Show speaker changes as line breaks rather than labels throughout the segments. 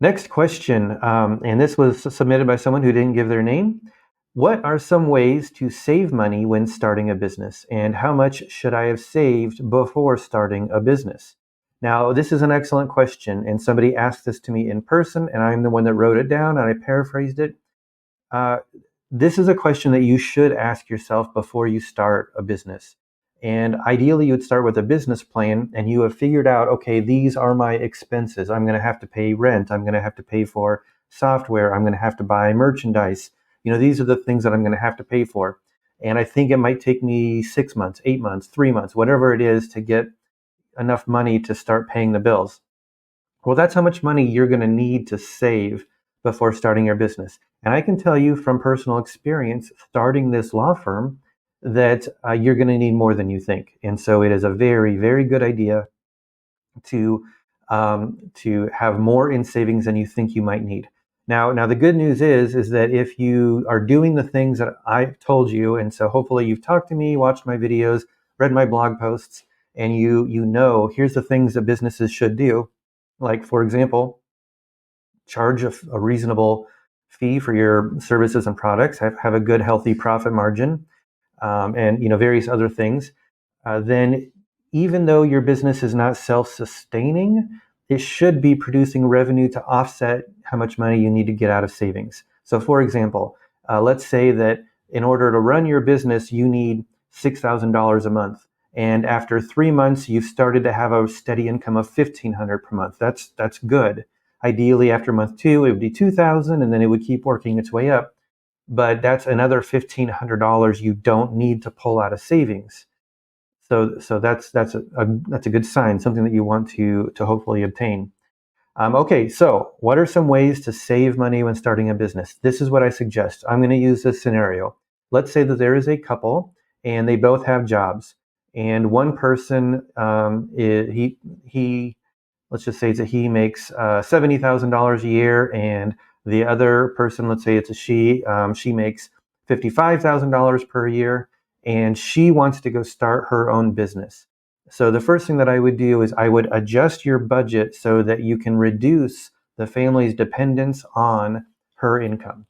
Next question, and this was submitted by someone who didn't give their name. What are some ways to save money when starting a business, and how much should I have saved before starting a business? Now, this is an excellent question, and somebody asked this to me in person, and I'm the one that wrote it down, and I paraphrased it. Uh, this is a question that you should ask yourself before you start a business. And ideally, you would start with a business plan and you have figured out, okay, these are my expenses. I'm going to have to pay rent. I'm going to have to pay for software. I'm going to have to buy merchandise. These are the things that I'm going to have to pay for. And I think it might take me 6 months, 8 months, 3 months, whatever it is to get enough money to start paying the bills. Well, that's how much money you're going to need to save before starting your business. And I can tell you from personal experience, starting this law firm, that you're going to need more than you think. And so it is a very, very good idea to have more in savings than you think you might need. Now the good news is that if you are doing the things that I've told you, and so hopefully you've talked to me, watched my videos, read my blog posts, and you know here's the things that businesses should do. Like for example, charge a reasonable fee for your services and products, have a good healthy profit margin, and various other things. Then even though your business is not self-sustaining, it should be producing revenue to offset how much money you need to get out of savings. So for example, let's say that in order to run your business, you need $6,000 a month. And after 3 months, you've started to have a steady income of $1,500 per month. That's good. Ideally, after month 2, it would be 2,000, and then it would keep working its way up. But that's another $1,500 you don't need to pull out of savings. So that's a good sign, something that you want to hopefully obtain. Okay, so what are some ways to save money when starting a business? This is what I suggest. I'm going to use this scenario. Let's say that there is a couple and they both have jobs, and one person he let's just say that he makes $70,000 a year, and the other person, let's say it's a she makes $55,000 per year, and she wants to go start her own business. So the first thing that I would do is I would adjust your budget so that you can reduce the family's dependence on her income.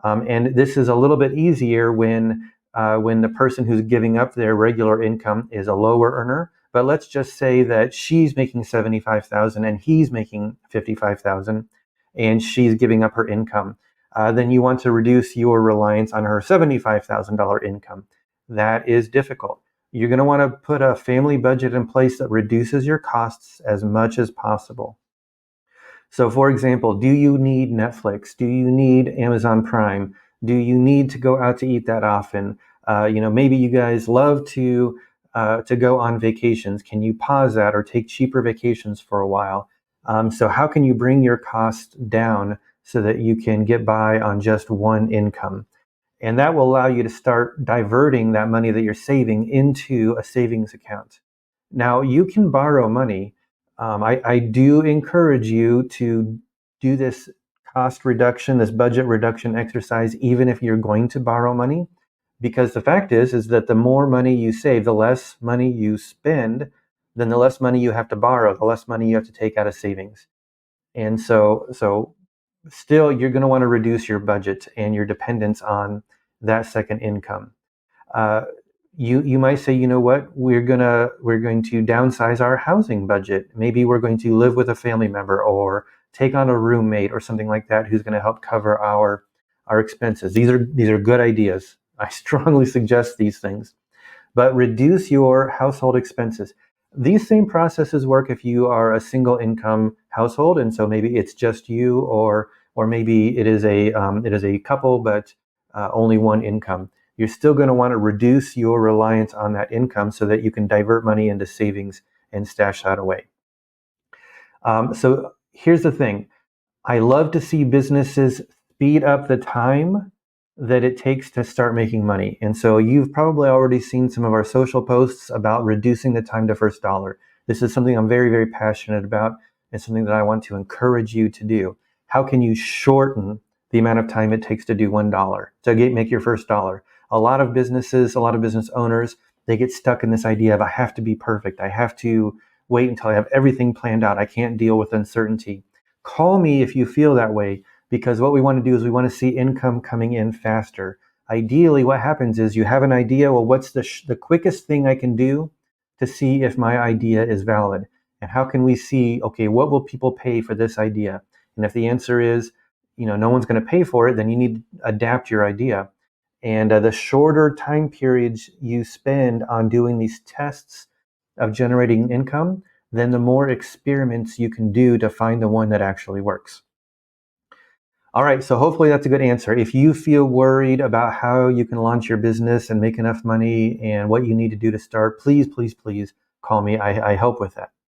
And this is a little bit easier when the person who's giving up their regular income is a lower earner. But let's just say that she's making 75,000 and he's making 55,000, and she's giving up her income. Then you want to reduce your reliance on her $75,000 income. That is difficult. You're going to want to put a family budget in place that reduces your costs as much as possible. So, for example, do you need Netflix? Do you need Amazon Prime? Do you need to go out to eat that often? Maybe you guys love to go on vacations. Can you pause that or take cheaper vacations for a while? So, how can you bring your costs down so that you can get by on just one income? And that will allow you to start diverting that money that you're saving into a savings account. Now, you can borrow money. I do encourage you to do this cost reduction, this budget reduction exercise, even if you're going to borrow money, because the fact is that the more money you save, the less money you spend, then the less money you have to borrow, the less money you have to take out of savings. And so still, you're going to want to reduce your budget and your dependence on that second income. Uh, you might say, you know what, we're going to downsize our housing budget. Maybe we're going to live with a family member or take on a roommate or something like that who's going to help cover our expenses. These are good ideas. I strongly suggest these things. But reduce your household expenses. These same processes work if you are a single income household, and so maybe it's just you, or maybe it is a couple, but only one income. You're still going to want to reduce your reliance on that income so that you can divert money into savings and stash that away. So here's the thing. I love to see businesses speed up the time that it takes to start making money. And so you've probably already seen some of our social posts about reducing the time to first dollar. This is something I'm very, very passionate about and something that I want to encourage you to do. How can you shorten the amount of time it takes to do $1 to make your first dollar? A lot of businesses, a lot of business owners, they get stuck in this idea of I have to be perfect. I have to wait until I have everything planned out. I can't deal with uncertainty. call me if you feel that way, because what we want to do is we want to see income coming in faster. Ideally, what happens is you have an idea. Well, what's the quickest thing I can do to see if my idea is valid? And how can we see, okay, what will people pay for this idea? And if the answer is, no one's going to pay for it, then you need to adapt your idea. And the shorter time periods you spend on doing these tests of generating income, then the more experiments you can do to find the one that actually works. All right, so hopefully that's a good answer. If you feel worried about how you can launch your business and make enough money and what you need to do to start, please, please, please call me. I help with that.